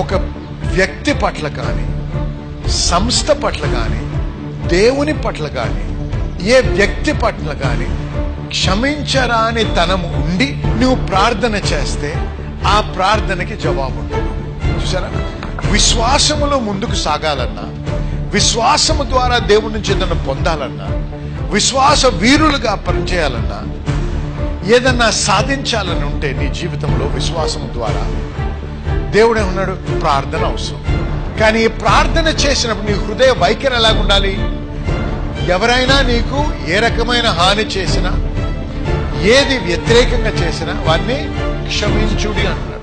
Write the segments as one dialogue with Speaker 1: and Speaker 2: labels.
Speaker 1: ఒక వ్యక్తి పట్ల కానీ, సంస్థ పట్ల కానీ, దేవుని పట్ల కానీ, ఏ వ్యక్తి పట్ల కానీ క్షమించరాని తనము ఉండి నువ్వు ప్రార్థన చేస్తే ఆ ప్రార్థనకి జవాబు ఉంటుంది. చూసారా? విశ్వాసములో ముందుకు సాగాలన్నా, విశ్వాసము ద్వారా దేవుడి నుంచి ఏదైనా పొందాలన్నా, విశ్వాస వీరులుగా పనిచేయాలన్నా, ఏదన్నా సాధించాలని ఉంటే నీ జీవితంలో విశ్వాసము ద్వారా దేవుడే ఉన్నాడు. ప్రార్థన అవసరం. కానీ ఈ ప్రార్థన చేసినప్పుడు నీ హృదయ వైఖరి ఎలాగుండాలి? ఎవరైనా నీకు ఏ రకమైన హాని చేసినా, ఏది వ్యతిరేకంగా చేసినా వారిని క్షమించుడి అంటున్నాడు.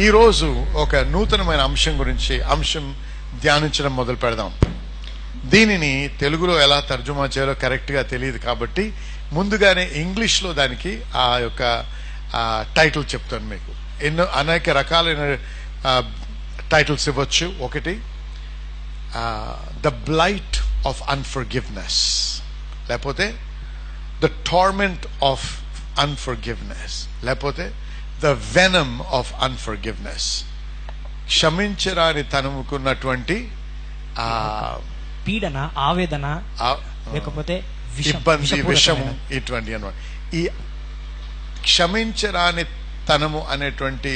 Speaker 1: ఈ రోజు ఒక నూతనమైన అంశం ధ్యానించడం మొదలు పెడదాం. దీనిని తెలుగులో ఎలా తర్జుమా చేయాలో కరెక్ట్ గా తెలియదు కాబట్టి ముందుగానే ఇంగ్లీష్ లో దానికి ఆ యొక్క టైటిల్ చెప్తాను మీకు. అనేక రకాలైన టైటిల్స్ ఇవ్వచ్చు. ఒకటి ద బ్లైట్ ఆఫ్ అన్ఫర్గివ్నెస్, లేకపోతే ద టార్మెంట్ ఆఫ్ అన్ఫర్గివ్నెస్, లేకపోతే ద వెనమ్ ఆఫ్ అన్ఫర్గివ్నెస్. క్షమించరాని తనముకున్నటువంటి
Speaker 2: పీడన, ఆవేదన, లేకపోతే
Speaker 1: ఇబ్బంది, విషము, ఇటువంటి అన్నమాట. ఈ క్షమించరాని తనము అనేటువంటి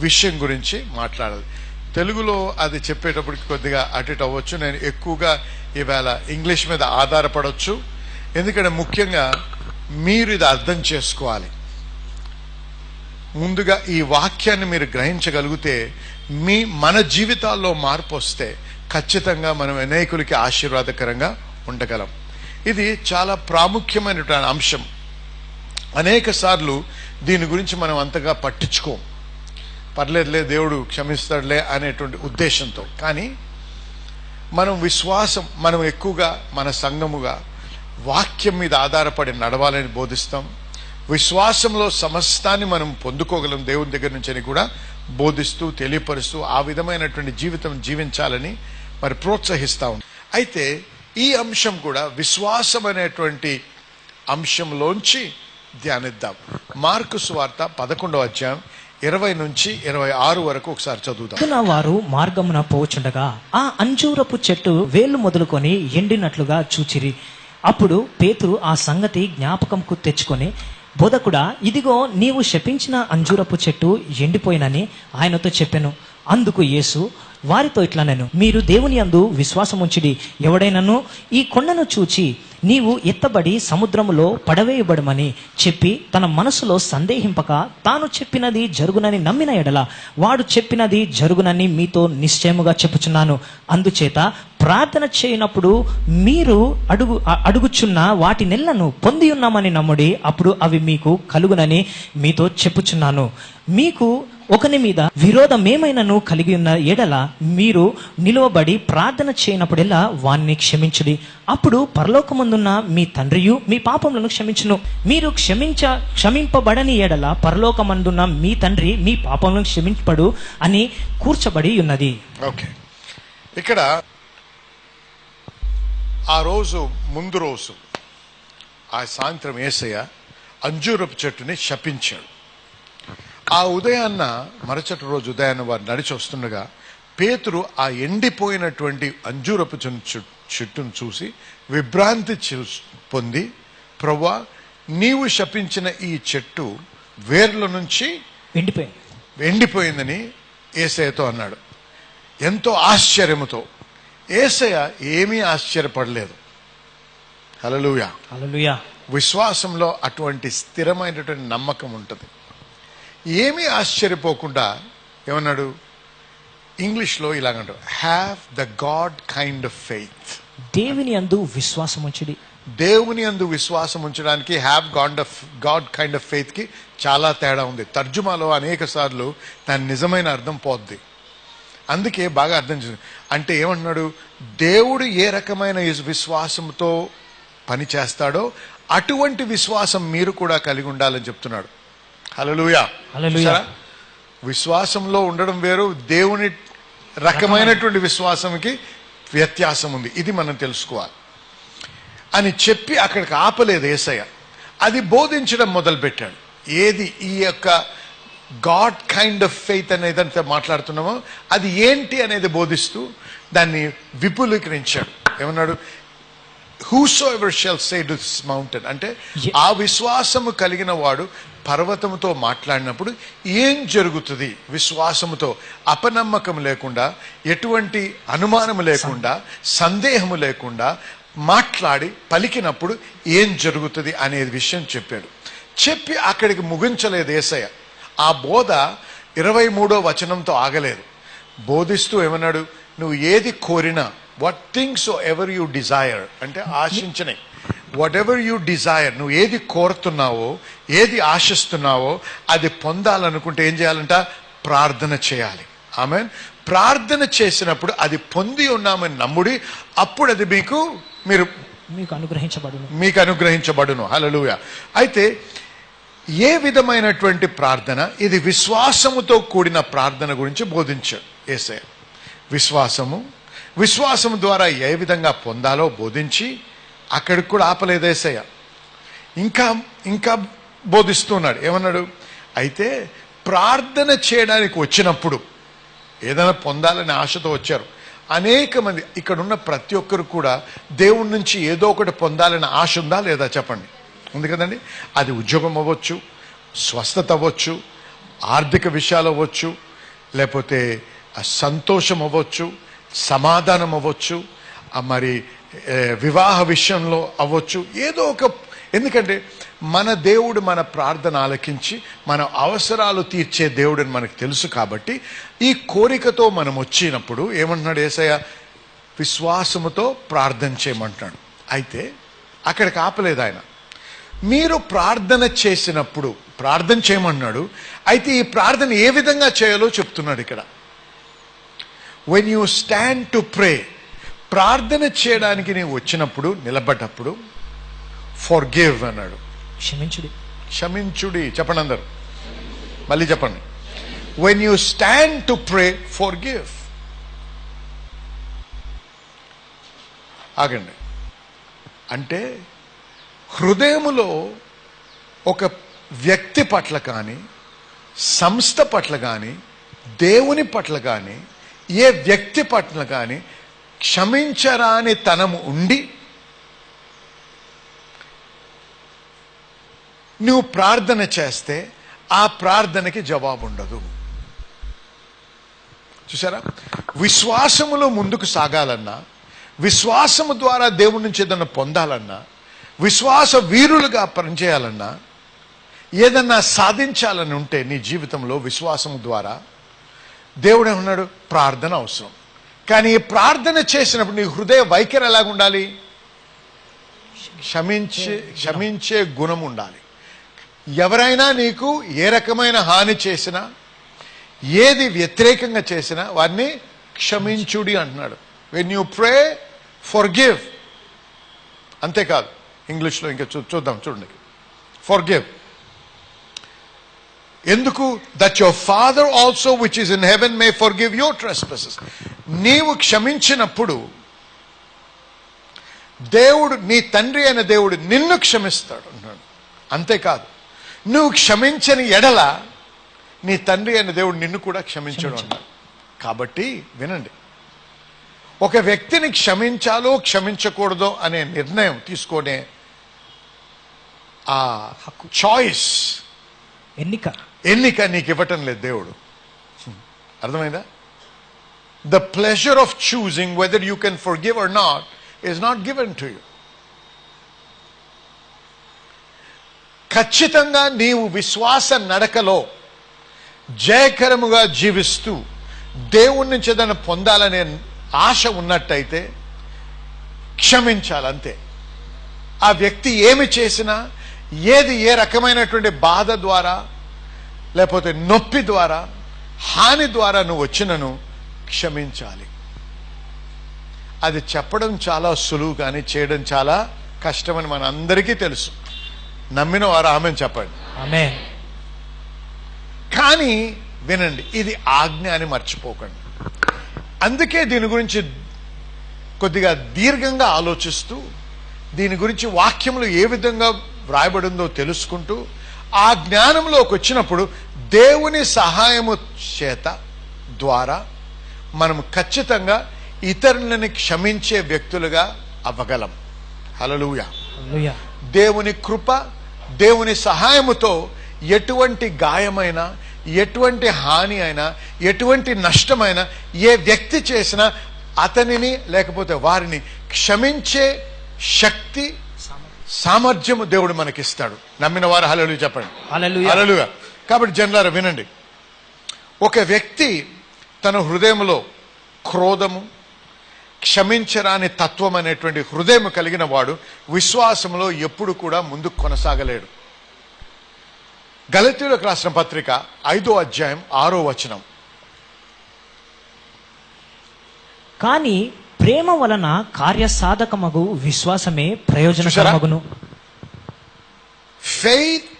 Speaker 1: విషయం గురించి మాట్లాడాలి. తెలుగులో అది చెప్పేటప్పటికి కొద్దిగా అటు అవ్వచ్చు. నేను ఎక్కువగా ఇవాళ ఇంగ్లీష్ మీద ఆధారపడవచ్చు. ఎందుకంటే ముఖ్యంగా మీరు ఇది అర్థం చేసుకోవాలి. ముందుగా ఈ వాక్యాన్ని మీరు గ్రహించగలిగితే మన జీవితాల్లో మార్పు వస్తే ఖచ్చితంగా మనం అనేకులకి ఆశీర్వాదకరంగా ఉండగలం. ఇది చాలా ప్రాముఖ్యమైనటువంటి అంశం. అనేక సార్లు దీని గురించి మనం అంతగా పట్టించుకోం. పర్లేదులే, దేవుడు క్షమిస్తాడులే అనేటువంటి ఉద్దేశంతో. కానీ మనం ఎక్కువగా మన సంఘముగా వాక్యం మీద ఆధారపడి నడవాలని బోధిస్తాం. విశ్వాసంలో సమస్తాన్ని మనం పొందుకోగలం దేవుని దగ్గర నుంచి అని కూడా బోధిస్తూ తెలియపరుస్తూ ఆ విధమైనటువంటి జీవితం జీవించాలని మరి ప్రోత్సహిస్తా ఉంటాం. అయితే ఈ అంశం కూడా విశ్వాసం అనేటువంటి అంశంలోంచి ధ్యానిద్దాం. మార్కు సువార్త 11వ అధ్యాయం 20 నుంచి 26 వరకు ఒకసారి చదువుదాం.
Speaker 2: వారు మార్గమున పోచుండగా ఆ అంజూరపు చెట్టు వేళ్లు మొదలుకొని ఎండినట్లుగా చూచిరి. అప్పుడు పేతురు ఆ సంగతి జ్ఞాపకంకు తెచ్చుకొని, బోధకుడా, ఇదిగో నీవు శపించిన అంజూరపు చెట్టు ఎండిపోయినని ఆయనతో చెప్పెను. అందుకు యేసు వారితో ఇట్లనెను, మీరు దేవుని యందు విశ్వాసముంచిడి. ఎవడైనను ఈ కొండను చూచి నీవు ఎత్తబడి సముద్రములో పడవేయబడమని చెప్పి తన మనసులో సందేహింపక తాను చెప్పినది జరుగునని నమ్మిన ఎడల వాడు చెప్పినది జరుగునని మీతో నిశ్చయముగా చెప్పుచున్నాను. అందుచేత ప్రార్థన చేయనప్పుడు మీరు అడుగుచున్న వాటి నెలను పొంది ఉన్నామని నమ్ముడి, అప్పుడు అవి మీకు కలుగునని మీతో చెప్పుచున్నాను. మీకు ఒకని మీద విరోధమేమైనను కలిగి ఉన్న ఎడల మీరు నిలువబడి ప్రార్థన చేయనప్పుడెల్లా వాణ్ణి క్షమించుడి. అప్పుడు పరలోకమందున్న మీ తండ్రియు మీ పాపములను క్షమించును. మీరు క్షమింపబడని ఎడల పరలోకమందున్న మీ తండ్రి మీ పాపములను క్షమింపడు అని కూర్చబడి ఉన్నది.
Speaker 1: ఓకే, ఇక్కడ ఆ రోజు ముందు రోజు ఆ సాయంత్రం యేసయ్య అంజూరపు చెట్టుని శపించాడు. ఆ ఉదయాన్న మరుసటి రోజు ఉదయాన్న వారు నడిచి వస్తుండగా పేతురు ఆ ఎండిపోయినటువంటి అంజూరపు చెట్టును చూసి విభ్రాంతి పొంది, ప్రభువా, నీవు శపించిన ఈ చెట్టు వేర్ల నుంచి ఎండిపోయిందని యేసయ్యతో అన్నాడు. ఎంతో ఆశ్చర్యముతో. యేసయ్య ఏమీ ఆశ్చర్యపడలేదు. హల్లెలూయా,
Speaker 2: హల్లెలూయా.
Speaker 1: విశ్వాసంలో అటువంటి స్థిరమైనటువంటి నమ్మకం ఉంటుంది. ఏమీ ఆశ్చర్యపోకుండా ఏమన్నాడు? ఇంగ్లీష్లో ఇలాగంటారు, have the god kind of faith.
Speaker 2: దేవుని యందు విశ్వాసం ఉంచుడి.
Speaker 1: దేవుని యందు విశ్వాసం ఉంచడానికి have god kind of faith కి చాలా తేడా ఉంది. తర్జుమాలో అనేక సార్లు దాని నిజమైన అర్థం పోద్ది. అందుకే బాగా అర్థం చేసి, అంటే ఏమంటున్నాడు? దేవుడు ఏ రకమైన విశ్వాసంతో పని చేస్తాడో అటువంటి విశ్వాసం మీరు కూడా కలిగి ఉండాలని చెప్తున్నాడు. హల్లెలూయా.
Speaker 2: హల్లెలూయా.
Speaker 1: విశ్వాసంలో ఉండడం వేరు, దేవుని రకమైనటువంటి విశ్వాసంకి వ్యత్యాసం ఉంది. ఇది మనం తెలుసుకోవాలి అని చెప్పి అక్కడికి ఆపలేదు యేసయ్య. అది బోధించడం మొదలుపెట్టాడు. ఏది ఈ యొక్క గాడ్ కైండ్ ఆఫ్ ఫెయిత్ అనేదంతా మాట్లాడుతున్నామో అది ఏంటి అనేది బోధిస్తూ దాన్ని విపులీకరించాడు. ఏమన్నాడు? whosoever shall say to this mountain, అంటే ఆ విశ్వాసము కలిగిన వాడు పర్వతముతో మాట్లాడినప్పుడు ఏం జరుగుతుంది? విశ్వాసముతో, అపనమ్మకం లేకుండా, ఎటువంటి అనుమానం లేకుండా, సందేహము లేకుండా మాట్లాడి పలికినప్పుడు ఏం జరుగుతుంది అనే విషయం చెప్పాడు. చెప్పి అక్కడికి ముగించలేదు యేసయ్య. ఆ బోధ 23వ వచనంతో ఆగలేదు. బోధిస్తూ ఏమన్నాడు? నువ్వు ఏది కోరినా, what things ever you desire, అంటే ఆశించనే, వాట్ ఎవర్ యూ డిజైర్, నువ్వు ఏది కోరుతున్నావో, ఏది ఆశిస్తున్నావో అది పొందాలనుకుంటే ఏం చేయాలంట? ప్రార్థన చేయాలి. ఆమేన్. ప్రార్థన చేసినప్పుడు అది పొంది ఉన్నామని నమ్ముడి, అప్పుడు అది మీకు అనుగ్రహించబడును. హల్లెలూయా. అయితే ఏ విధమైనటువంటి ప్రార్థన? ఇది విశ్వాసముతో కూడిన ప్రార్థన గురించి బోధించాడు యేసయ్య. విశ్వాసము ద్వారా ఏ విధంగా పొందాలో బోధించి అక్కడికి కూడా ఆపలేదు యేసయ్య. ఇంకా బోధిస్తున్నాడు. ఏమన్నాడు? అయితే ప్రార్థన చేయడానికి వచ్చినప్పుడు, ఏదైనా పొందాలని ఆశతో వచ్చారు అనేక మంది, ఇక్కడ ఉన్న ప్రతి ఒక్కరు కూడా దేవుడి నుంచి ఏదో ఒకటి పొందాలని ఆశ ఉందా లేదా చెప్పండి? ఉంది కదండి. అది ఉద్యోగం అవ్వచ్చు, స్వస్థత అవ్వచ్చు, ఆర్థిక విషయాలు అవ్వచ్చు, లేకపోతే సంతోషం అవ్వచ్చు, సమాధానం అవ్వచ్చు, మరి వివాహ విషయంలో అవ్వచ్చు, ఏదో ఒక. ఎందుకంటే మన దేవుడు మన ప్రార్థన ఆలకించి మన అవసరాలు తీర్చే దేవుడని మనకు తెలుసు. కాబట్టి ఈ కోరికతో మనం వచ్చినప్పుడు ఏమంటున్నాడు యేసయ్య? విశ్వాసముతో ప్రార్థన చేయమంటున్నాడు. అయితే అక్కడికి ఆపలేదు ఆయన. మీరు ప్రార్థన చేసినప్పుడు ప్రార్థన చేయమన్నాడు. అయితే ఈ ప్రార్థన ఏ విధంగా చేయాలో చెప్తున్నాడు ఇక్కడ. When you stand to pray, ప్రార్థన చేయడానికి నీవు వచ్చినప్పుడు, నిలబడ్డప్పుడు, ఫర్గివ్ అన్నాడు. క్షమించుడి. చెప్పండి అందరు, మళ్ళీ చెప్పండి. When you stand to pray, forgive. ఆగండి. అంటే హృదయములో ఒక వ్యక్తి పట్ల కానీ, సంస్థ పట్ల కానీ, దేవుని పట్ల కానీ, ఏ వ్యక్తి పట్ల కానీ క్షమించరాని తనము ఉండి నువ్వు ప్రార్థన చేస్తే ఆ ప్రార్థనకి జవాబు ఉండదు. చూసారా? విశ్వాసములో ముందుకు సాగాలన్నా, విశ్వాసము ద్వారా దేవుడి నుంచి ఏదన్నా పొందాలన్నా, విశ్వాస వీరులుగా పనిచేయాలన్నా, ఏదన్నా సాధించాలని ఉంటే నీ జీవితంలో విశ్వాసము ద్వారా, దేవుడు ఏమన్నాడు? ప్రార్థన అవసరం. కానీ ఈ ప్రార్థన చేసినప్పుడు నీ హృదయ వైఖరి ఎలాగుండాలి? క్షమించే గుణం ఉండాలి. ఎవరైనా నీకు ఏ రకమైన హాని చేసినా, ఏది వ్యతిరేకంగా చేసినా వారిని క్షమించుడి అంటున్నాడు. When you pray, forgive. అంతేకాదు, ఇంగ్లీష్లో ఇంకా చూద్దాం, చూడండి. ఫర్గివ్. ఎందుకు? That your father also which is in heaven may forgive your trespasses. నీవు క్షమించినప్పుడు దేవుడు, నీ తండ్రి అయిన దేవుడు నిన్ను క్షమిస్తాడు అన్నాడు. అంతేకాదు, నువ్వు క్షమించని ఎడల నీ తండ్రి అయిన దేవుడు నిన్ను కూడా క్షమించడు అన్నాడు. కాబట్టి వినండి, ఒక వ్యక్తిని క్షమించాలో క్షమించకూడదో అనే నిర్ణయం తీసుకునే ఆ చాయిస్, ఎన్నిక నీకు ఇవ్వటం లేదు దేవుడు. అర్థమైందా? The pleasure of choosing whether you can forgive or not is not given to you. ఖచ్చితంగా నీవు విశ్వాస నడకలో జయకరముగా జీవిస్తూ దేవుని నుంచి ఏదైనా పొందాలనే ఆశ ఉన్నట్టయితే క్షమించాలంతే. ఆ వ్యక్తి ఏమి చేసినా, ఏది ఏ రకమైనటువంటి బాధ ద్వారా లేకపోతే నొప్పి ద్వారా హాని ద్వారా నువ్వు వచ్చినను క్షమించాలి. అది చెప్పడం చాలా సులువు కానీ చేయడం చాలా కష్టమని మన అందరికీ తెలుసు. నమ్మిన వారు ఆమెను చెప్పండి.
Speaker 2: ఆమేన్.
Speaker 1: కానీ వినండి, ఇది ఆజ్ఞ అని మర్చిపోకండి. అందుకే దీని గురించి కొద్దిగా దీర్ఘంగా ఆలోచిస్తూ, దీని గురించి వాక్యములు ఏ విధంగా వ్రాయబడిందో తెలుసుకుంటూ, ఆ జ్ఞానంలోకి వచ్చినప్పుడు దేవుని సహాయము చేత ద్వారా మనం ఖచ్చితంగా ఇతరులని క్షమించే వ్యక్తులుగా అవ్వగలం. హల్లెలూయా.
Speaker 2: హల్లెలూయా.
Speaker 1: దేవుని కృప, దేవుని సహాయముతో ఎటువంటి గాయమైనా, ఎటువంటి హాని అయినా, ఎటువంటి నష్టమైనా ఏ వ్యక్తి చేసినా అతనిని లేకపోతే వారిని క్షమించే శక్తి, సామర్థ్యము దేవుడు మనకిస్తాడు. నమ్మిన వారు హల్లెలూయా చెప్పండి.
Speaker 2: హల్లెలూయా.
Speaker 1: హల్లెలూయా. కాబట్టి జనులారా వినండి, ఒక వ్యక్తి తన హృదయంలో క్రోధము, క్షమించరాని తత్వం అనేటువంటి హృదయం కలిగిన వాడు విశ్వాసంలో ఎప్పుడు కూడా ముందుకు కొనసాగలేడు. గలతీయులకు రాసిన పత్రిక 5వ అధ్యాయం 6వ వచనం.
Speaker 2: కానీ ప్రేమ వలన కార్యసాధకమగు విశ్వాసమే ప్రయోజనకరమగును.
Speaker 1: ఫెయిత్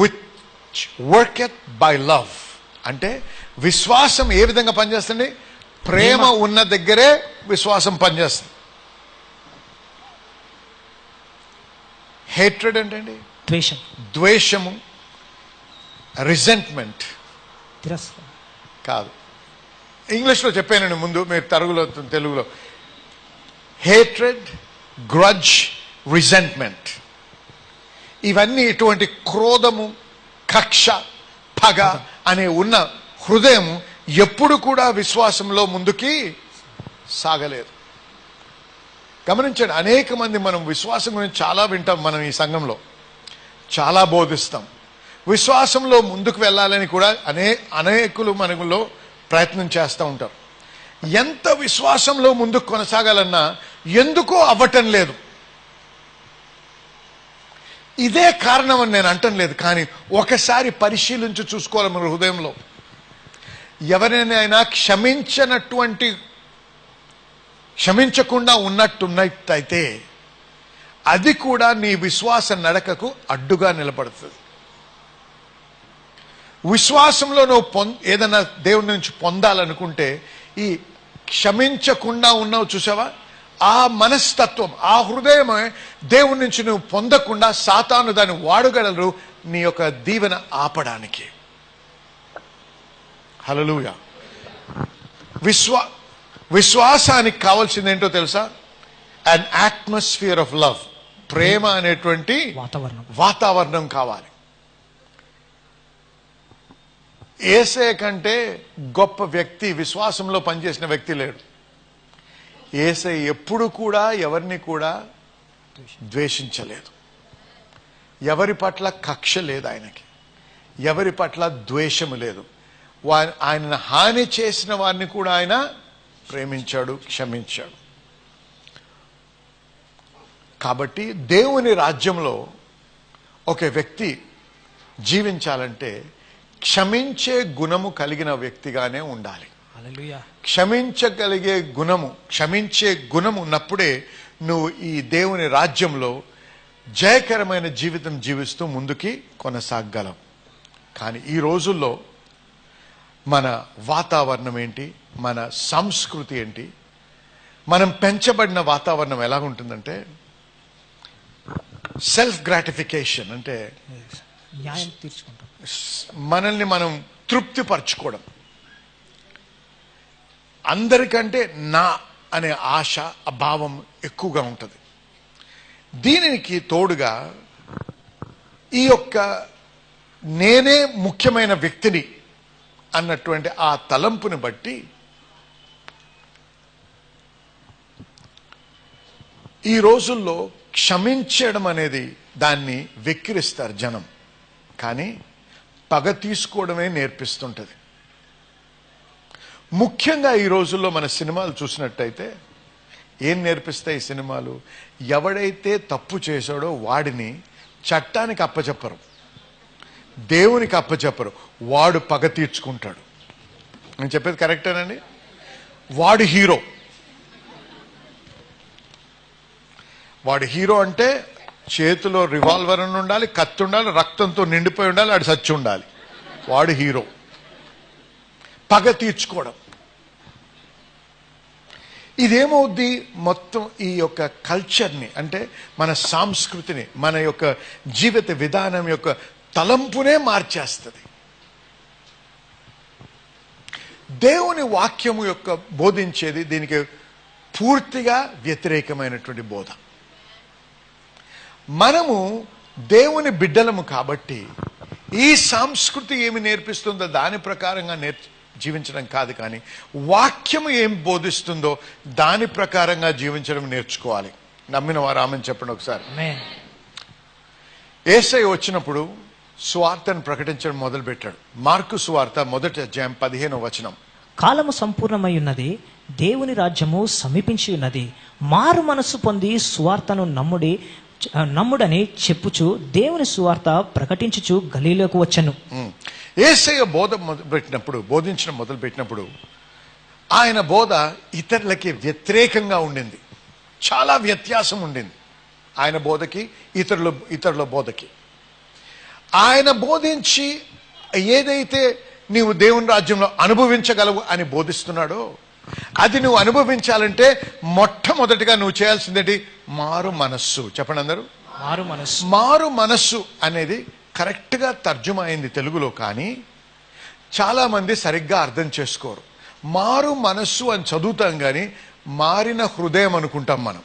Speaker 1: విచ్ వర్కెత్ బై లవ్ అంటే విశ్వాసం ఏ విధంగా పనిచేస్తుంది? ప్రేమ ఉన్న దగ్గరే విశ్వాసం పనిచేస్తుంది. హేట్రెడ్ ఏంటండి?
Speaker 2: ద్వేషం,
Speaker 1: ద్వేషము, రిజెంట్మెంట్
Speaker 2: తిరస్కారం
Speaker 1: కాదు. ఇంగ్లీష్లో చెప్పానండి ముందు, మీరు తెలుగులో హేట్రెడ్, గ్రడ్జ్, రిజెంట్మెంట్. ఇవన్నీ ఇటువంటి క్రోధము, కక్ష, పగ అనే ఉన్న హృదయం ఎప్పుడు కూడా విశ్వాసంలో ముందుకి సాగలేదు. గమనించండి, అనేక మంది మనం విశ్వాసం గురించి చాలా వింటాం. మనం ఈ సంఘంలో చాలా బోధిస్తాం. విశ్వాసంలో ముందుకు వెళ్ళాలని కూడా అనేకులు మనలో ప్రయత్నం చేస్తూ ఉంటారు. ఎంత విశ్వాసంలో ముందుకు కొనసాగాలన్నా ఎందుకో అవ్వటం లేదు. ఇదే కారణం అని నేను అంటం లేదు, కానీ ఒకసారి పరిశీలించి చూసుకోవాలి మన హృదయంలో. ఎవరినైనా క్షమించకుండా ఉన్నట్టయితే అది కూడా నీ విశ్వాస నడకకు అడ్డుగా నిలబడుతుంది. విశ్వాసంలో నువ్వు ఏదైనా దేవుని నుంచి పొందాలనుకుంటే ఈ క్షమించకుండా ఉన్నావు చూసావా, ఆ మనస్తత్వం, ఆ హృదయమే దేవుని నుంచి నువ్వు పొందకుండా సాతాను దాన్ని వాడగలరు నీ యొక్క దీవెన ఆపడానికి. హల్లెలూయా. విశ్వాసానికి కావాల్సింది ఏంటో తెలుసా? An atmosphere of love. ప్రేమ అనేటువంటి వాతావరణం కావాలి. యేసయ్య కంటే గొప్ప వ్యక్తి, విశ్వాసంలో పనిచేసిన వ్యక్తి లేడు. యేసయ్య ఎప్పుడు కూడా ఎవరిని కూడా ద్వేషించలేదు. ఎవరి పట్ల కక్ష లేదు ఆయనకి, ఎవరి పట్ల ద్వేషము లేదు. ఆయన హాని చేసిన వారిని కూడా ఆయన ప్రేమించాడు, క్షమించాడు. కాబట్టి దేవుని రాజ్యంలో ఒక వ్యక్తి జీవించాలంటే క్షమించే గుణము కలిగిన వ్యక్తిగానే ఉండాలి.
Speaker 2: హల్లెలూయా.
Speaker 1: క్షమించే గుణం ఉన్నప్పుడే నువ్వు ఈ దేవుని రాజ్యంలో జయకరమైన జీవితం జీవిస్తూ ముందుకి కొనసాగలవు. కానీ ఈ రోజుల్లో మన వాతావరణం ఏంటి, మన సంస్కృతి ఏంటి, మనం పెంచబడిన వాతావరణం ఎలా ఉంటుందంటే సెల్ఫ్ గ్రాటిఫికేషన్, అంటే
Speaker 2: న్యాయం తీర్చుకుంటాం,
Speaker 1: మనల్ని మనం తృప్తిపరచుకోవడం, అందరికంటే నా అనే ఆశ, అభావం ఎక్కువగా ఉంటుంది. దీనికి తోడుగా ఈ యొక్క నేనే ముఖ్యమైన వ్యక్తిని అన్నటువంటి ఆ తలంపుని బట్టి ఈ రోజుల్లో క్షమించడం అనేది దాన్ని వెక్కిరిస్తారు జనం. కానీ పగ తీసుకోవడమే నేర్పిస్తుంటది. ముఖ్యంగా ఈ రోజుల్లో మన సినిమాలు చూసినట్టయితే ఏం నేర్పిస్తాయి సినిమాలు? ఎవడైతే తప్పు చేశాడో వాడిని చట్టానికి అప్పచెప్పరు, దేవునికి అప్పచెప్పరు, వాడు పగ తీర్చుకుంటాడు. నేను చెప్పేది కరెక్టేనండి? వాడు హీరో. వాడు హీరో అంటే చేతిలో రివాల్వర్ అని ఉండాలి, కత్తి ఉండాలి, రక్తంతో నిండిపోయి ఉండాలి, వాడు సచ్చి ఉండాలి. వాడు హీరో. పగ తీర్చుకోవడం. ఇదేమవుద్ది? మొత్తం ఈ యొక్క కల్చర్ని, అంటే మన సంస్కృతిని, మన యొక్క జీవిత విధానం యొక్క తలంపునే మార్చేస్తుంది. దేవుని వాక్యము యొక్క బోధించేది దీనికి పూర్తిగా వ్యతిరేకమైనటువంటి బోధ. మనము దేవుని బిడ్డలము కాబట్టి ఈ సంస్కృతి ఏమి నేర్పిస్తుందో దాని ప్రకారంగా జీవించడం కాదు, కానీ వాక్యము ఏం బోధిస్తుందో దాని ప్రకారంగా జీవించడం నేర్చుకోవాలి. నమ్మిన వారు ఆమెను చెప్పండి ఒకసారి. యేసయ్య వచ్చినప్పుడు సువార్తను ప్రకటించడం మొదలుపెట్టాడు. మార్కు సువార్త 1వ అధ్యాయం 15వ వచనం.
Speaker 2: కాలము సంపూర్ణమై ఉన్నది, దేవుని రాజ్యము సమీపించి ఉన్నది, మారు మనస్సు పొంది సువార్తను నమ్ముడని చెప్పుచు దేవుని సువార్త ప్రకటించుచు గలీలోకి వచ్చెను.
Speaker 1: యేసయ్య బోధించడం మొదలుపెట్టినప్పుడు ఆయన బోధ ఇతరులకి వ్యతిరేకంగా ఉండింది. చాలా వ్యత్యాసం ఉండింది ఆయన బోధకి ఇతరుల బోధకి. ఆయన బోధించి ఏదైతే నీవు దేవుని రాజ్యంలో అనుభవించగలవు అని బోధిస్తున్నాడో అది నువ్వు అనుభవించాలంటే మొట్టమొదటిగా నువ్వు చేయాల్సిందేంటి? మారు మనస్సు. చెప్పండి అందరూ. మారు మనస్సు అనేది కరెక్ట్ గా తర్జుమా అయింది తెలుగులో, కానీ చాలా మంది సరిగ్గా అర్థం చేసుకోరు. మారు మనస్సు అని చదువుతాం కానీ మారిన హృదయం అనుకుంటాం మనం.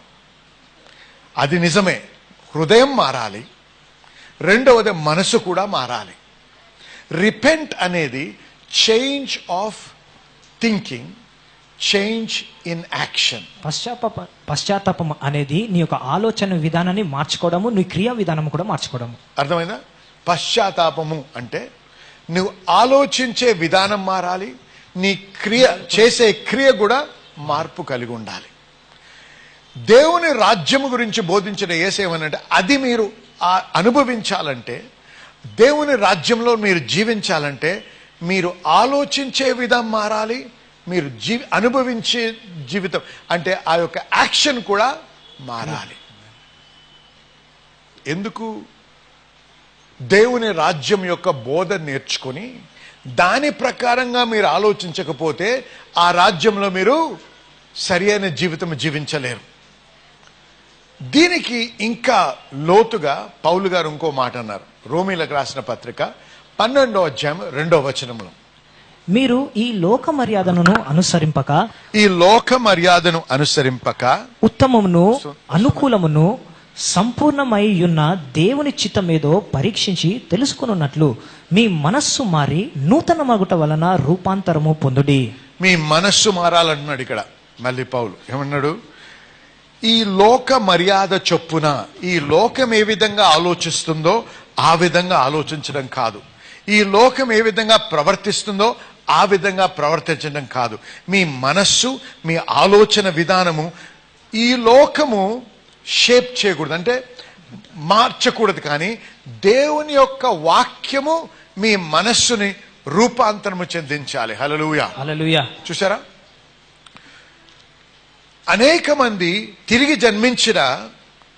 Speaker 1: అది నిజమే, హృదయం మారాలి, రెండవది మనసు కూడా మారాలి. రిపెంట్ అనేది change of thinking, change in action.
Speaker 2: పశ్చాత్తాపం అనేది నీ యొక్క ఆలోచన విధానాన్ని మార్చుకోవడము, నీ క్రియా విధానం కూడా మార్చుకోవడము.
Speaker 1: అర్థమైందా? పశ్చాత్తాపము అంటే నువ్వు ఆలోచించే విధానం మారాలి, నీ చేసే క్రియ కూడా మార్పు కలిగి ఉండాలి. దేవుని రాజ్యము గురించి బోధించిన యేసేమనంటే అది మీరు అనుభవించాలంటే, దేవుని రాజ్యంలో మీరు జీవించాలంటే మీరు ఆలోచించే విధానం మారాలి, మీరు అనుభవించే జీవితం అంటే ఆ యొక్క యాక్షన్ కూడా మారాలి. ఎందుకు? దేవుని రాజ్యం యొక్క బోధ నేర్చుకొని దాని ప్రకారంగా మీరు ఆలోచించకపోతే ఆ రాజ్యంలో మీరు సరి అయిన జీవితం జీవించలేరు. దీనికి ఇంకా లోతుగా పౌలు గారు ఇంకో మాట అన్నారు. రోమీలకు రాసిన పత్రిక 12వ అధ్యాయం 2వ వచనంలో,
Speaker 2: మీరు ఈ లోక మర్యాదను అనుసరింపక ఉత్తమమును అనుకూలమును సంపూర్ణమై ఉన్న దేవుని చిత్తమేదో పరీక్షించి తెలుసుకున్నట్లు మీ మనస్సు మారి నూతన మగుట వలన రూపాంతరము పొందుడి.
Speaker 1: మీ మనస్సు మారాలంటున్నాడు ఇక్కడ. మళ్ళీ పౌలు ఏమన్నాడు? ఈ లోక మర్యాద చొప్పున, ఈ లోకం ఏ విధంగా ఆలోచిస్తుందో ఆ విధంగా ఆలోచించడం కాదు, ఈ లోకం ఏ విధంగా ప్రవర్తిస్తుందో ఆ విధంగా ప్రవర్తించడం కాదు. మీ మనస్సు, మీ ఆలోచన విధానము ఈ లోకము షేప్ చేయకూడదు, అంటే మార్చకూడదు, కానీ దేవుని యొక్క వాక్యము మీ మనస్సుని రూపాంతరము చెందించాలి. హల్లెలూయా,
Speaker 2: హల్లెలూయా.
Speaker 1: చూసారా, అనేక మంది తిరిగి జన్మించిన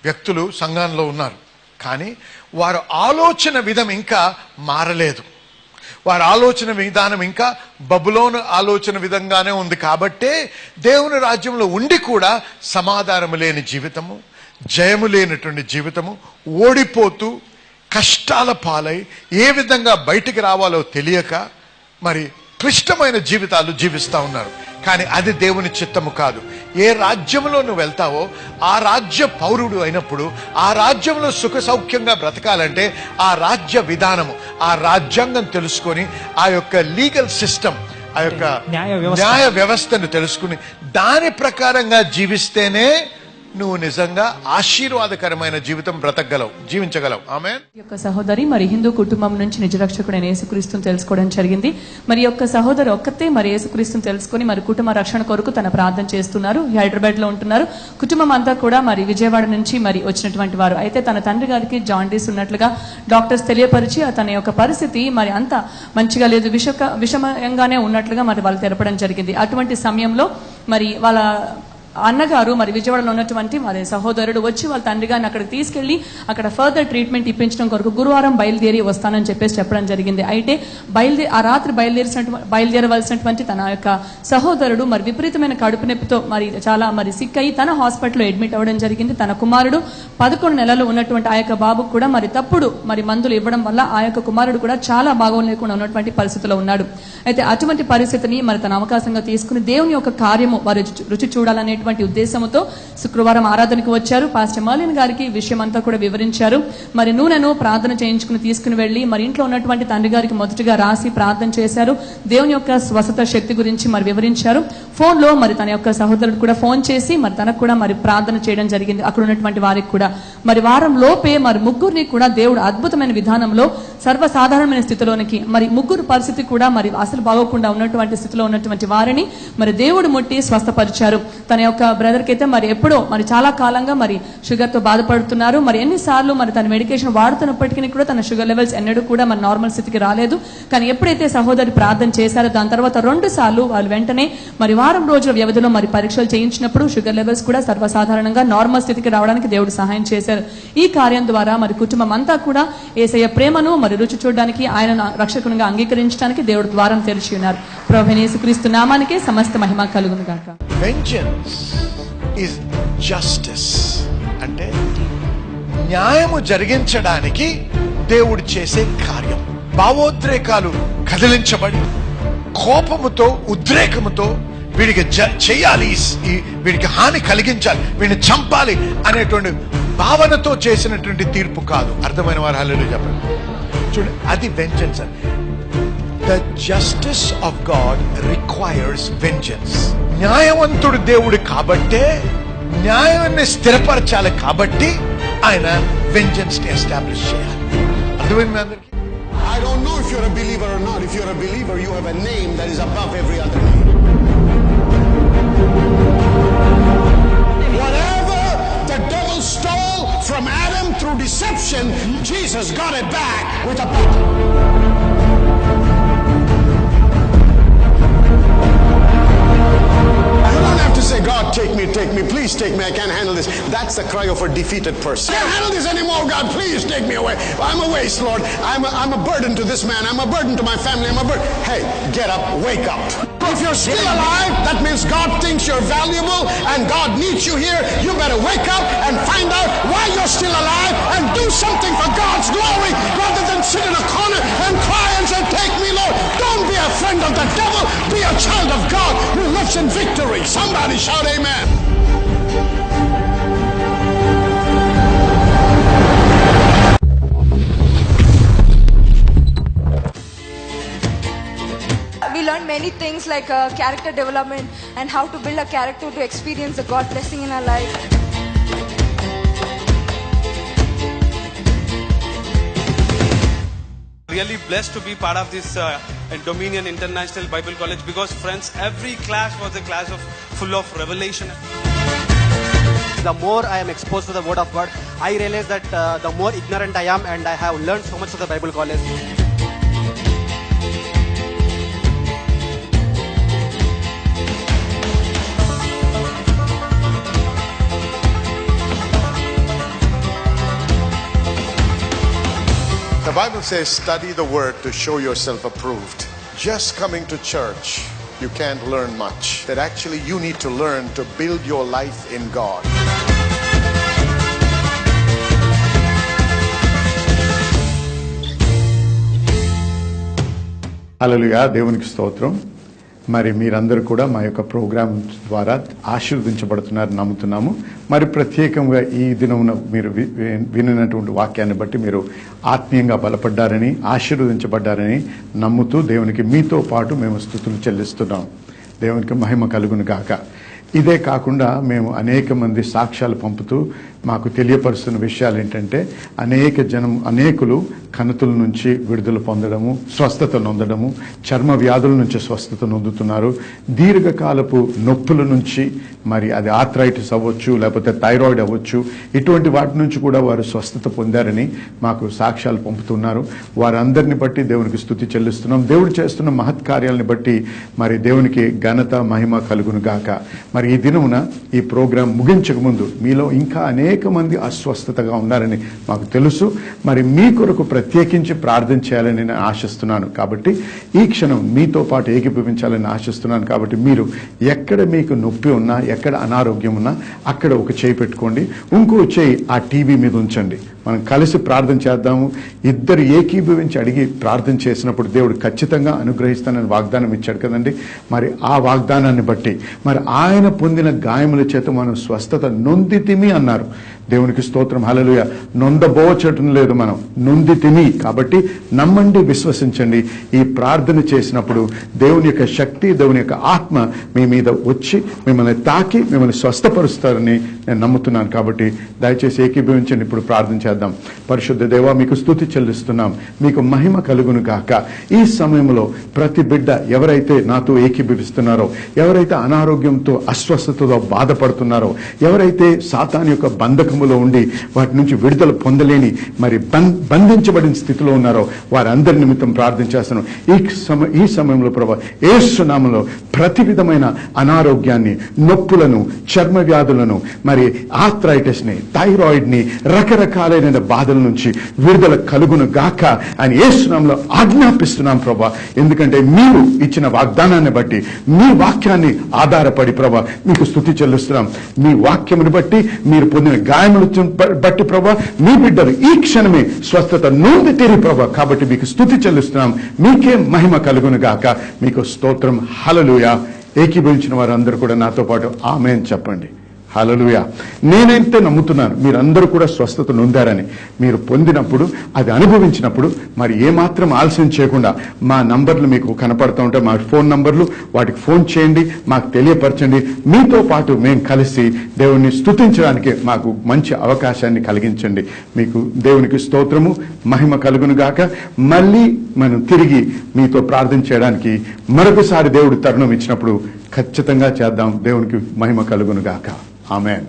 Speaker 1: వ్యక్తులు సంఘంలో ఉన్నారు, కానీ వారి ఆలోచన విధం ఇంకా మారలేదు. వారి ఆలోచన విధానం ఇంకా బబులోను ఆలోచన విధంగానే ఉంది. కాబట్టే దేవుని రాజ్యంలో ఉండి కూడా సమాధానము లేని జీవితము, జయము లేనటువంటి జీవితము, ఓడిపోతూ కష్టాల పాలై ఏ విధంగా బయటికి రావాలో తెలియక మరి క్లిష్టమైన జీవితాలు జీవిస్తూ ఉన్నారు. కానీ అది దేవుని చిత్తము కాదు. ఏ రాజ్యంలో నువ్వు వెళ్తావో ఆ రాజ్య పౌరుడు అయినప్పుడు ఆ రాజ్యంలో సుఖ సౌఖ్యంగా బ్రతకాలంటే ఆ రాజ్య విధానము, ఆ రాజ్యాంగం తెలుసుకొని, ఆ యొక్క లీగల్ సిస్టమ్, ఆ యొక్క న్యాయ వ్యవస్థను తెలుసుకుని దాని ప్రకారంగా జీవిస్తేనే నువ్వు నిజంగా ఆశీర్వాదకరమైన జీవితం జీవించగలవు. ఆమేన్.
Speaker 3: యొక్క సహోదరి మరి హిందూ కుటుంబం నుంచి నిజరక్షకుడైన యేసుక్రీస్తుని తెలుసుకోవడం జరిగింది. మరి యొక్క సహోదరు ఒక్కతే మరి యేసుక్రీస్తుని తెలుసుకుని మరి కుటుంబ రక్షణ కొరకు తన ప్రార్థన చేస్తున్నారు. హైదరాబాద్ లో ఉంటున్నారు. కుటుంబం అంతా కూడా మరి విజయవాడ నుంచి మరి వచ్చినటువంటి వారు. అయితే తన తండ్రి గారికి జాండీస్ ఉన్నట్లుగా డాక్టర్స్ తెలియపరిచి తన యొక్క పరిస్థితి మరి అంత మంచిగా లేదు, విషమయంగానే ఉన్నట్లుగా మరి వాళ్ళు తెలపడం జరిగింది. అటువంటి సమయంలో మరి వాళ్ళ అన్నగారు మరి విజయవాడలో ఉన్నటువంటి మరి సహోదరుడు వచ్చి వాళ్ళ తండ్రి గారిని అక్కడికి తీసుకెళ్లి అక్కడ ఫర్దర్ ట్రీట్మెంట్ ఇప్పించడం కొరకు గురువారం బయలుదేరి వస్తానని చెప్పడం జరిగింది. అయితే ఆ రాత్రి బయలుదేరవలసినటువంటి తన యొక్క సహోదరుడు మరి విపరీతమైన కడుపు నొప్పితో మరి చాలా మరి సిక్ అయ్యి తన హాస్పిటల్లో అడ్మిట్ అవ్వడం జరిగింది. తన కుమారుడు 11 నెలలు ఉన్నటువంటి ఆ యొక్క బాబుకు కూడా మరి తప్పుడు మరి మందులు ఇవ్వడం వల్ల ఆ యొక్క కుమారుడు కూడా చాలా బాగోలేకుండా ఉన్నటువంటి పరిస్థితిలో ఉన్నాడు. అయితే అటువంటి పరిస్థితిని మరి తన అవకాశంగా తీసుకుని దేవుని యొక్క కార్యము వారు రుచి చూడాలనే ఉద్దేశంతో శుక్రవారం ఆరాధనకు వచ్చారు. పాస్టర్ మర్లిన్ గారికి విషయం అంతా కూడా వివరించారు. మరి నూనెను ప్రార్థన చేయించుకుని తీసుకుని వెళ్లి మరి ఇంట్లో ఉన్నటువంటి తండ్రి గారికి మొదటిగా రాసి ప్రార్థన చేశారు. దేవుని యొక్క స్వస్థత శక్తి గురించి మరి వివరించారు. ఫోన్ లో మరి తన యొక్క సహోదరుడు కూడా ఫోన్ చేసి మరి తనకు కూడా మరి ప్రార్థన చేయడం జరిగింది. అక్కడ ఉన్నటువంటి వారికి కూడా మరి వారం లోపే మరి ముగ్గురిని కూడా దేవుడు అద్భుతమైన విధానంలో సర్వసాధారణమైన స్థితిలోనికి మరి ముగ్గురు పరిస్థితి కూడా మరి అసలు బాగోకుండా ఉన్నటువంటి స్థితిలో ఉన్నటువంటి వారిని మరి దేవుడు ముట్టి స్వస్థపరిచారు. తన యొక్క బ్రదర్ కి అయితే మరి ఎప్పుడో మరి చాలా కాలంగా మరి షుగర్ తో బాధపడుతున్నారు. మరి ఎన్నిసార్లు మరి తన మెడికేషన్ వాడుతున్నప్పటికీ కూడా తన షుగర్ లెవెల్స్ ఎన్నడూ కూడా మరి నార్మల్ స్థితికి రాలేదు. కానీ ఎప్పుడైతే సహోదరి ప్రార్థన చేశారో దాని తర్వాత 2 సార్లు వాళ్ళు వెంటనే మరి వారం రోజుల వ్యవధిలో మరి పరీక్షలు చేయించినప్పుడు షుగర్ లెవెల్స్ కూడా సర్వసాధారణంగా నార్మల్ స్థితికి రావడానికి దేవుడు సహాయం చేశారు. ఈ కార్యం ద్వారా మరి కుటుంబం అంతా కూడా యేసయ్య ప్రేమను మరి రుచి చూడడానికి ఆయన రక్షకునిగా అంగీకరించడానికి దేవుడు ద్వారం తెరిచి ఉన్నారు. ప్రభువైన యేసుక్రీస్తు నామానికే సమస్త మహిమ కలుగును గాక.
Speaker 1: వెంజన్స్ ఇస్ జస్టిస్ అంటే న్యాయము జరిగించడానికి దేవుడు చేసే కార్యం. భావోద్రేకాలు కదిలించబడి కోపముతో ఉద్రేకముతో వీడికి చేయాలి, వీడికి హాని కలిగించాలి, వీడిని చంపాలి అనేటువంటి భావనతో చేసినటువంటి తీర్పు కాదు. అర్థమైన వారు హల్లెలూయా చెప్పండి. చూడండి, అది vengeance. The justice of God requires vengeance. న్యాయవంతుడు దేవుడు కాబట్టే న్యాయాన్ని స్థిరపరచాలి, కాబట్టి ఆయన వెంజన్స్ ని ఎస్టాబ్లిష్ చేయాలి. అర్థమైంది అందరికి?
Speaker 4: I don't know if you're a believer or not. If you're a believer, you have a name that is above every other name. Whatever the devil stole from Adam through deception, Jesus got it back with a power. Say, God, take me, please take me, I can't handle this. That's the cry of a defeated person. I can't handle this anymore, God, please take me away. I'm a waste, Lord. I'm a burden to this man, I'm a burden to my family, I'm a burden. Hey, get up, wake up. If you're still alive, that means God thinks you're valuable and God needs you here. You better wake up and find out why you're still alive and do something for God's glory rather than sit in a corner and cry and say, take me, Lord. Don't be a friend of the devil, be a child of God who lives in victory. Somebody shout amen.
Speaker 5: We learned many things like character development and how to build a character to experience the God blessing in our life.
Speaker 6: Really blessed to be part of this Dominion International Bible College because, friends, every class was a class full of revelation.
Speaker 7: The more I am exposed to the Word of God, I realize that the more ignorant I am, and I have learned so much of the Bible College.
Speaker 4: The Bible says, study the word to show yourself approved. Just coming to church, you can't learn much. That actually you need to learn to build your life in God.
Speaker 8: హల్లెలూయా, దేవునికి స్తోత్రం. మరి మీరందరూ కూడా మా యొక్క programme ద్వారా ఆశీర్వదించబడుతున్నారు నమ్ముతున్నాము. మరి ప్రత్యేకంగా ఈ దినమున మీరు వినినటువంటి వాక్యాన్ని బట్టి మీరు ఆత్మీయంగా బలపడ్డారని, ఆశీర్వదించబడ్డారని నమ్ముతూ దేవునికి మీతో పాటు మేము స్తుతులు చెల్లిస్తున్నాం. దేవునికి మహిమ కలుగును గాక. ఇదే కాకుండా మేము అనేక మంది సాక్ష్యాలు పంపుతూ మాకు తెలియపరుస్తున్న విషయాలు ఏంటంటే అనేకులు కణుతుల నుంచి విడుదల పొందడము, స్వస్థత నొందడము, చర్మ వ్యాధుల నుంచి స్వస్థత నొందుతున్నారు, దీర్ఘకాలపు నొప్పుల నుంచి, మరి అది ఆర్థరైటిస్ అవ్వచ్చు, లేకపోతే థైరాయిడ్ అవ్వచ్చు, ఇటువంటి వాటి నుంచి కూడా వారు స్వస్థత పొందారని మాకు సాక్ష్యాలు పంపుతున్నారు. వారందరిని బట్టి దేవునికి స్తుతి చెల్లిస్తున్నాం. దేవుడు చేస్తున్న మహత్కార్యాలని బట్టి మరి దేవునికి ఘనత మహిమ కలుగును గాక. మరి ఈ దినమున ఈ ప్రోగ్రాం ముగించక ముందు మీలో ఇంకా అనేక మంది అస్వస్థతగా ఉన్నారని మాకు తెలుసు. మరి మీ కొరకు ప్రత్యేకించి ప్రార్థన చేయాలని నేను ఆశిస్తున్నాను. కాబట్టి ఈ క్షణం మీతో పాటు ఏకీభవించాలని ఆశిస్తున్నాను. కాబట్టి మీరు ఎక్కడ మీకు నొప్పి ఉన్నా, ఎక్కడ అనారోగ్యం ఉన్నా అక్కడ ఒక చేయి పెట్టుకోండి, ఇంకో చేయి ఆ టీవీ మీద ఉంచండి. మనం కలిసి ప్రార్థన చేద్దాము. ఇద్దరు ఏకీభవించి అడిగి ప్రార్థన చేసినప్పుడు దేవుడు ఖచ్చితంగా అనుగ్రహిస్తానని వాగ్దానం ఇచ్చాడు కదండి. మరి ఆ వాగ్దానాన్ని బట్టి మరి ఆయన పొందిన గాయముల చేత మనం స్వస్థత నొందితిమి అన్నారు. దేవునికి స్తోత్రం, హల్లెలూయా. నొందబోచటం లేదు, మనం నొందితిమి. కాబట్టి నమ్మండి, విశ్వసించండి. ఈ ప్రార్థన చేసినప్పుడు దేవుని యొక్క శక్తి, దేవుని యొక్క ఆత్మ మీ మీద వచ్చి మిమ్మల్ని తాకి మిమ్మల్ని స్వస్థపరుస్తారని నేను నమ్ముతున్నాను. కాబట్టి దయచేసి ఏకీభవించండి. ఇప్పుడు ప్రార్థన చేద్దాం. పరిశుద్ధ దేవా, మీకు స్తుతి చెల్లిస్తున్నాం, మీకు మహిమ కలుగును గాక. ఈ సమయంలో ప్రతి బిడ్డ ఎవరైతే నాతో ఏకీభవిస్తున్నారో, ఎవరైతే అనారోగ్యంతో అస్వస్థతతో బాధపడుతున్నారో, ఎవరైతే సాతాను యొక్క బంధకములో ఉండి వాటి నుంచి విడుదల పొందలేని మరి బంధించబడిన స్థితిలో ఉన్నారో వారందరి నిమిత్తం ప్రార్థన చేస్తున్నాం. ఈ సమయంలో ప్రభా యేసు నామములో ప్రతి విధమైన అనారోగ్యాన్ని, నొప్పులను, చర్మ వ్యాధులను, మరి ఆర్థరైటిస్ ని, థైరాయిడ్ ని, రకరకాలైన బాధల నుంచి విడుదల కలుగును గాక అని యేసు నామములో ఆజ్ఞాపిస్తున్నాం ప్రభా. ఎందుకంటే మీరు ఇచ్చిన వాగ్దానాన్ని బట్టి, మీ వాక్యాన్ని ఆధారపడి ప్రభా మీకు స్తుతి చెల్లిస్తున్నాం. మీ వాక్యమును బట్టి, మీరు పొందిన గాయములు బట్టి ప్రభా మీ బిడ్డలు ఈ క్షణమే స్వస్థత నొంది తీరి ప్రభా. కాబట్టి మీకు స్తుతి చెల్లిస్తున్నాం. మీకే మహిమ కలుగును గాక. మీకు స్తోత్రం, హల్లెలూయా. ఏకీభవించిన వారందరూ కూడా నాతో పాటు ఆమేన్ చెప్పండి. హల్లెలూయా. నేనైతే నమ్ముతున్నాను మీరందరూ కూడా స్వస్థత నొందారని. మీరు పొందినప్పుడు, అది అనుభవించినప్పుడు మరి ఏమాత్రం ఆలస్యం చేయకుండా మా నంబర్లు మీకు కనపడుతూ ఉంటాయి, మా ఫోన్ నంబర్లు, వాటికి ఫోన్ చేయండి, మాకు తెలియపరచండి. మీతో పాటు మేము కలిసి దేవుణ్ణి స్తుతించడానికి మాకు మంచి అవకాశాన్ని కలిగించండి. మీకు దేవునికి స్తోత్రము, మహిమ కలుగును గాక. మళ్ళీ మనం తిరిగి మీతో ప్రార్థన చేయడానికి మరొకసారి దేవుడు తరుణం ఇచ్చినప్పుడు ఖచ్చితంగా చేద్దాం. దేవునికి మహిమ కలుగును గాక. ఆమేన్.